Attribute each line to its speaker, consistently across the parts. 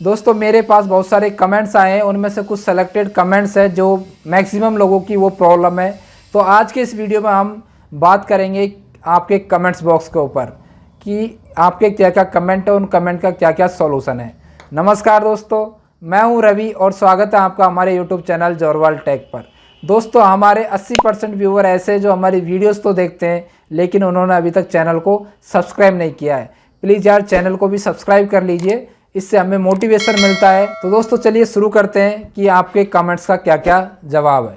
Speaker 1: दोस्तों मेरे पास बहुत सारे कमेंट्स आए हैं, उनमें से कुछ सेलेक्टेड कमेंट्स हैं जो मैक्सिमम लोगों की वो प्रॉब्लम है। तो आज के इस वीडियो में हम बात करेंगे आपके कमेंट्स बॉक्स के ऊपर कि आपके क्या क्या कमेंट है, उन कमेंट का क्या क्या सॉल्यूशन है। नमस्कार दोस्तों, मैं हूं रवि और स्वागत है आपका हमारे यूट्यूब चैनल जॉरवाल टेक पर। दोस्तों हमारे 80% व्यूअर ऐसे जो हमारी वीडियोस तो देखते हैं लेकिन उन्होंने अभी तक चैनल को सब्सक्राइब नहीं किया है। प्लीज़ यार चैनल को भी सब्सक्राइब कर लीजिए, इससे हमें मोटिवेशन मिलता है। तो दोस्तों चलिए शुरू करते हैं कि आपके कमेंट्स का क्या क्या जवाब है।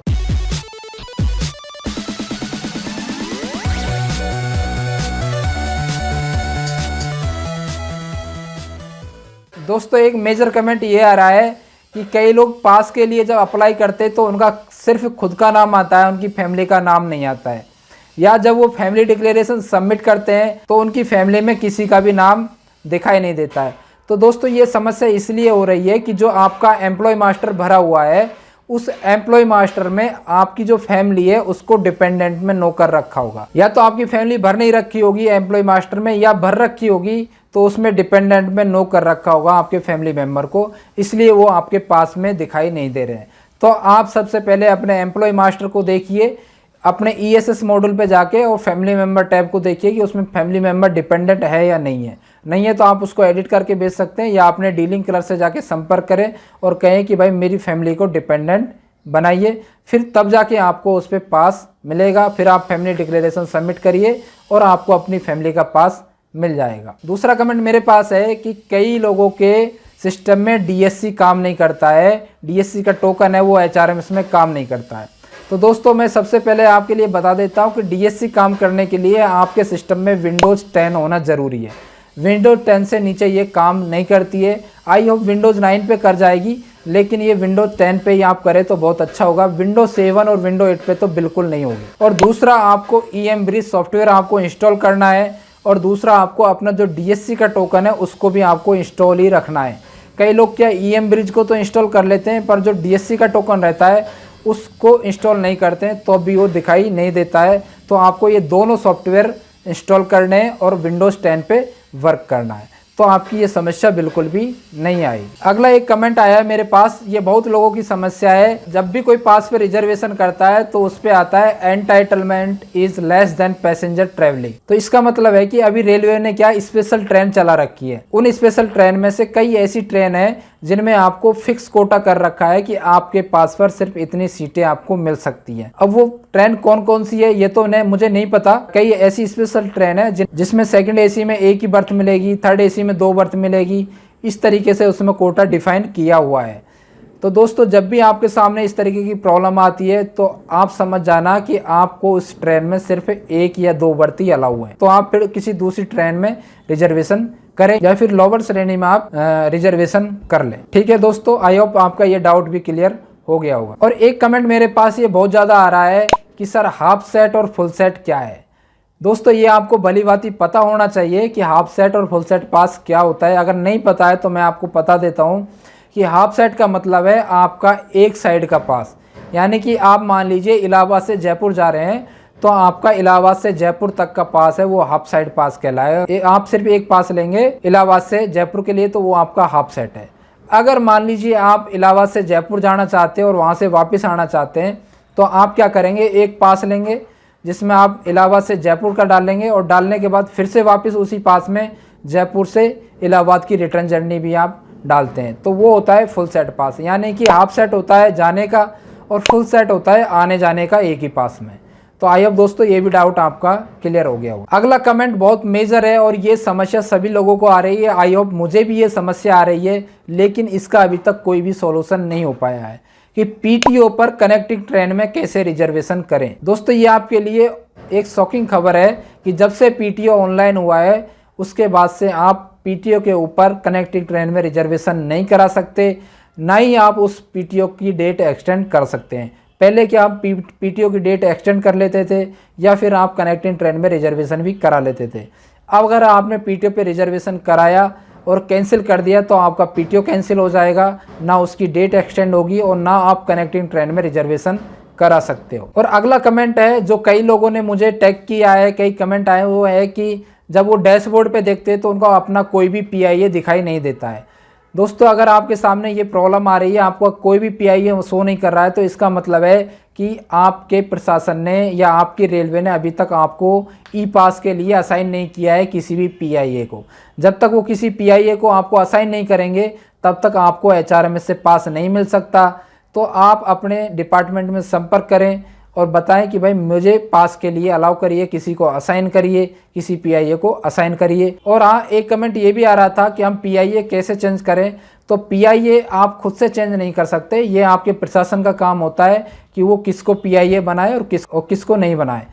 Speaker 1: दोस्तों एक मेजर कमेंट ये आ रहा है कि कई लोग पास के लिए जब अप्लाई करते हैं तो उनका सिर्फ खुद का नाम आता है, उनकी फैमिली का नाम नहीं आता है, या जब वो फैमिली डिक्लेरेशन सबमिट करते हैं तो उनकी फैमिली में किसी का भी नाम दिखाई नहीं देता है। तो दोस्तों ये समस्या इसलिए हो रही है कि जो आपका एम्प्लॉय मास्टर भरा हुआ है उस एम्प्लॉय मास्टर में आपकी जो फैमिली है उसको डिपेंडेंट में नो कर रखा होगा, या तो आपकी फैमिली भर नहीं रखी होगी एम्प्लॉय मास्टर में, या भर रखी होगी तो उसमें डिपेंडेंट में नो कर रखा होगा आपके फैमिली मेम्बर को, इसलिए वो आपके पास में दिखाई नहीं दे रहे हैं। तो आप सबसे पहले अपने एम्प्लॉय मास्टर को देखिए, अपने ESS मॉड्यूल पे जाके और फैमिली मेम्बर टैब को देखिए कि उसमें फैमिली मेम्बर डिपेंडेंट है या नहीं है। नहीं है तो आप उसको एडिट करके भेज सकते हैं, या अपने डीलिंग क्लर्क से जाके संपर्क करें और कहें कि भाई मेरी फैमिली को डिपेंडेंट बनाइए, फिर तब जाके आपको उस पर पास मिलेगा। फिर आप फैमिली डिक्लेरेशन सबमिट करिए और आपको अपनी फैमिली का पास मिल जाएगा। दूसरा कमेंट मेरे पास है कि कई लोगों के सिस्टम में DSC काम नहीं करता है, DSC का टोकन है वो HRMS में काम नहीं करता है। तो दोस्तों मैं सबसे पहले आपके लिए बता देता हूं कि DSC काम करने के लिए आपके सिस्टम में विंडोज़ 10 होना ज़रूरी है। विंडोज़ 10 से नीचे ये काम नहीं करती है। आई होप विंडोज़ 9 पे कर जाएगी, लेकिन ये विंडोज़ 10 पे ही आप करें तो बहुत अच्छा होगा। विंडोज़ 7 और विंडोज़ 8 पे तो बिल्कुल नहीं होगी। और दूसरा आपको EMBridge सॉफ्टवेयर आपको इंस्टॉल करना है, और दूसरा आपको अपना जो DSC का टोकन है उसको भी आपको इंस्टॉल ही रखना है। कई लोग क्या EMBridge को तो इंस्टॉल कर लेते हैं पर जो DSC का टोकन रहता है उसको इंस्टॉल नहीं करते हैं तो भी वो दिखाई नहीं देता है। तो आपको ये दोनों सॉफ्टवेयर इंस्टॉल करने हैं और विंडोज़ 10 पे वर्क करना है, तो आपकी ये समस्या बिल्कुल भी नहीं आएगी। अगला एक कमेंट आया है मेरे पास, ये बहुत लोगों की समस्या है। जब भी कोई पास पे रिजर्वेशन करता है तो उस पे आता है entitlement is less than passenger travelling. तो इसका मतलब है कि अभी रेलवे ने क्या स्पेशल ट्रेन चला रखी है। उन स्पेशल ट्रेन में से कई ऐसी ट्रेन है जिनमें आपको फिक्स कोटा कर रखा है कि आपके पास पर सिर्फ इतनी सीटें आपको मिल सकती हैं। अब वो ट्रेन कौन कौन सी है ये तो मुझे नहीं पता। कई ऐसी स्पेशल ट्रेन है जिसमें सेकंड AC में एक ही बर्थ मिलेगी, थर्ड AC में 2 बर्थ मिलेगी, इस तरीके से उसमें कोटा डिफाइन किया हुआ है। तो दोस्तों जब भी आपके सामने इस तरीके की प्रॉब्लम आती है तो आप समझ जाना कि आपको उस ट्रेन में सिर्फ 1 या 2 बर्थ ही अलाउ है। तो आप फिर किसी दूसरी ट्रेन में रिजर्वेशन करें या फिर लोअर श्रेणी में आप रिजर्वेशन कर लें। ठीक है दोस्तों, आई होप आपका ये डाउट भी क्लियर हो गया होगा। और एक कमेंट मेरे पास ये बहुत ज़्यादा आ रहा है कि सर हाफ सेट और फुल सेट क्या है। दोस्तों ये आपको भली भांति पता होना चाहिए कि हाफ सेट और फुल सेट पास क्या होता है। अगर नहीं पता है तो मैं आपको बता देता हूँ कि हाफ सेट का मतलब है आपका एक साइड का पास, यानी कि आप मान लीजिए इलाहाबाद से जयपुर जा रहे हैं तो आपका इलाहाबाद से जयपुर तक का पास है वो हाफ साइड पास कहलाएगा। आप सिर्फ एक पास लेंगे इलाहाबाद से जयपुर के लिए तो वो आपका हाफ सेट है। अगर मान लीजिए आप इलाहाबाद से जयपुर जाना चाहते हैं और वहाँ से वापस आना चाहते हैं तो आप क्या करेंगे, एक पास लेंगे जिसमें आप इलाहाबाद से जयपुर का डाल लेंगे और डालने के बाद फिर से वापस उसी पास में जयपुर से इलाहाबाद की रिटर्न जर्नी भी आप डालते हैं, तो वो होता है फुल सेट पास। यानी कि हाफ सेट होता है जाने का और फुल सेट होता है आने जाने का एक ही पास में। तो आई होप दोस्तों ये भी डाउट आपका क्लियर हो गया होगा। अगला कमेंट बहुत मेजर है और ये समस्या सभी लोगों को आ रही है। आई होप मुझे भी ये समस्या आ रही है, लेकिन इसका अभी तक कोई भी सॉल्यूशन नहीं हो पाया है कि PTO पर कनेक्टिंग ट्रेन में कैसे रिजर्वेशन करें। दोस्तों ये आपके लिए एक शॉकिंग खबर है कि जब से PTO ऑनलाइन हुआ है उसके बाद से आप PTO के ऊपर कनेक्टिंग ट्रेन में रिजर्वेशन नहीं करा सकते, ना ही आप उस PTO की डेट एक्सटेंड कर सकते हैं। पहले क्या आप PTO की डेट एक्सटेंड कर लेते थे या फिर आप कनेक्टिंग ट्रेन में रिजर्वेशन भी करा लेते थे। अब अगर आपने PTO पे रिजर्वेशन कराया और कैंसिल कर दिया तो आपका PTO कैंसिल हो जाएगा, ना उसकी डेट एक्सटेंड होगी और ना आप कनेक्टिंग ट्रेन में रिजर्वेशन करा सकते हो। और अगला कमेंट है जो कई लोगों ने मुझे टैग किया है, कई कमेंट आए, वो है कि जब वो डैशबोर्ड पे देखते हैं तो उनको अपना कोई भी PIA दिखाई नहीं देता है। दोस्तों अगर आपके सामने ये प्रॉब्लम आ रही है, आपका कोई भी PIA शो नहीं कर रहा है, तो इसका मतलब है कि आपके प्रशासन ने या आपकी रेलवे ने अभी तक आपको ई पास के लिए असाइन नहीं किया है किसी भी PIA को। जब तक वो किसी PIA को आपको असाइन नहीं करेंगे तब तक आपको HRMS से पास नहीं मिल सकता। तो आप अपने डिपार्टमेंट में संपर्क करें और बताएं कि भाई मुझे पास के लिए अलाउ करिए, किसी को असाइन करिए, किसी PIA को असाइन करिए। और हाँ, एक कमेंट ये भी आ रहा था कि हम PIA कैसे चेंज करें। तो PIA आप खुद से चेंज नहीं कर सकते, ये आपके प्रशासन का काम होता है कि वो किसको PIA बनाए और किसको नहीं बनाए।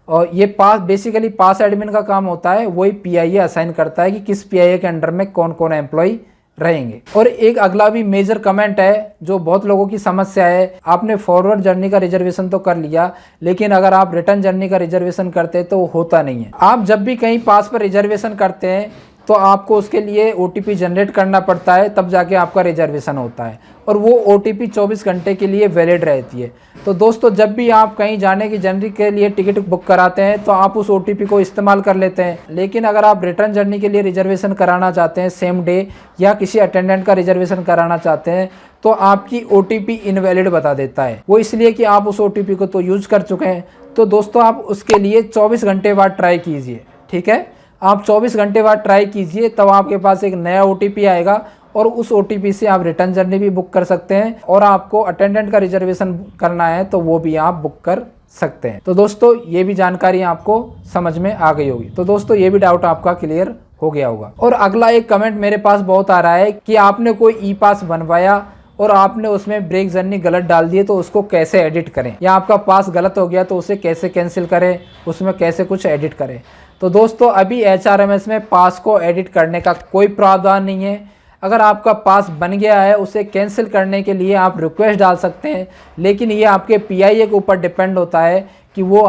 Speaker 1: और ये पास बेसिकली पास एडमिन का काम होता है, वही PIA असाइन करता है कि किस PIA के अंडर में कौन कौन एम्प्लॉय रहेंगे। और एक अगला भी मेजर कमेंट है जो बहुत लोगों की समस्या है, आपने फॉरवर्ड जर्नी का रिजर्वेशन तो कर लिया, लेकिन अगर आप रिटर्न जर्नी का रिजर्वेशन करते तो होता नहीं है। आप जब भी कहीं पास पर रिजर्वेशन करते हैं तो आपको उसके लिए OTP जनरेट करना पड़ता है, तब जाके आपका रिजर्वेशन होता है और वो OTP 24 घंटे के लिए वैलिड रहती है। तो दोस्तों जब भी आप कहीं जाने की जर्नी के लिए टिकट बुक कराते हैं तो आप उस OTP को इस्तेमाल कर लेते हैं, लेकिन अगर आप रिटर्न जर्नी के लिए रिजर्वेशन कराना चाहते हैं सेम डे या किसी अटेंडेंट का रिजर्वेशन कराना चाहते हैं तो आपकी OTP इनवैलिड बता देता है। वो इसलिए कि आप उस OTP को तो यूज़ कर चुके हैं। तो दोस्तों आप उसके लिए 24 घंटे बाद ट्राई कीजिए, ठीक है। आप 24 घंटे बाद ट्राई कीजिए, तब आपके पास एक नया OTP आएगा और उस OTP से आप रिटर्न जर्नी भी बुक कर सकते हैं और आपको अटेंडेंट का रिजर्वेशन करना है तो वो भी आप बुक कर सकते हैं। तो दोस्तों ये भी जानकारी आपको समझ में आ गई होगी। तो दोस्तों ये भी डाउट आपका क्लियर हो गया होगा। और अगला एक कमेंट मेरे पास बहुत आ रहा है कि आपने कोई ई पास बनवाया और आपने उसमें ब्रेक जर्नी गलत डाल दिए तो उसको कैसे एडिट करें, या आपका पास गलत हो गया तो उसे कैसे कैंसिल करें, उसमें कैसे कुछ एडिट करें। तो दोस्तों अभी HRMS में पास को एडिट करने का कोई प्रावधान नहीं है। अगर आपका पास बन गया है उसे कैंसिल करने के लिए आप रिक्वेस्ट डाल सकते हैं, लेकिन ये आपके PIA के ऊपर डिपेंड होता है कि वो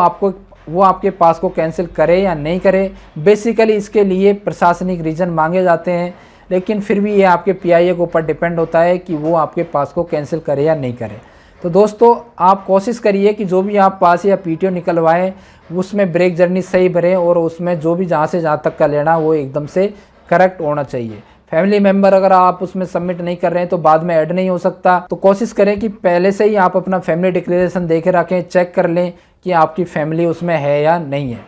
Speaker 1: आपके पास को कैंसिल करे या नहीं करे। बेसिकली इसके लिए प्रशासनिक रीज़न मांगे जाते हैं, लेकिन फिर भी ये आपके PIA के ऊपर डिपेंड होता है कि वो आपके पास को कैंसिल करे या नहीं करे। तो दोस्तों आप कोशिश करिए कि जो भी आप पास या PTO निकलवाएं उसमें ब्रेक जर्नी सही भरें और उसमें जो भी जहाँ से जहाँ तक का लेना वो एकदम से करेक्ट होना चाहिए। फैमिली मेम्बर अगर आप उसमें सबमिट नहीं कर रहे हैं तो बाद में ऐड नहीं हो सकता। तो कोशिश करें कि पहले से ही आप अपना फैमिली डिक्लेरेशन दे के रखें, चेक कर लें कि आपकी फैमिली उसमें है या नहीं है।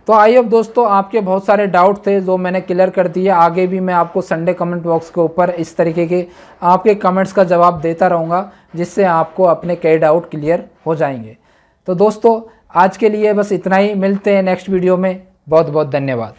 Speaker 1: तो आई होप दोस्तों आपके बहुत सारे डाउट थे जो मैंने क्लियर कर दिए। आगे भी मैं आपको संडे कमेंट बॉक्स के ऊपर इस तरीके के आपके कमेंट्स का जवाब देता रहूँगा, जिससे आपको अपने कई डाउट क्लियर हो जाएंगे। तो दोस्तों आज के लिए बस इतना ही, मिलते हैं नेक्स्ट वीडियो में। बहुत बहुत धन्यवाद।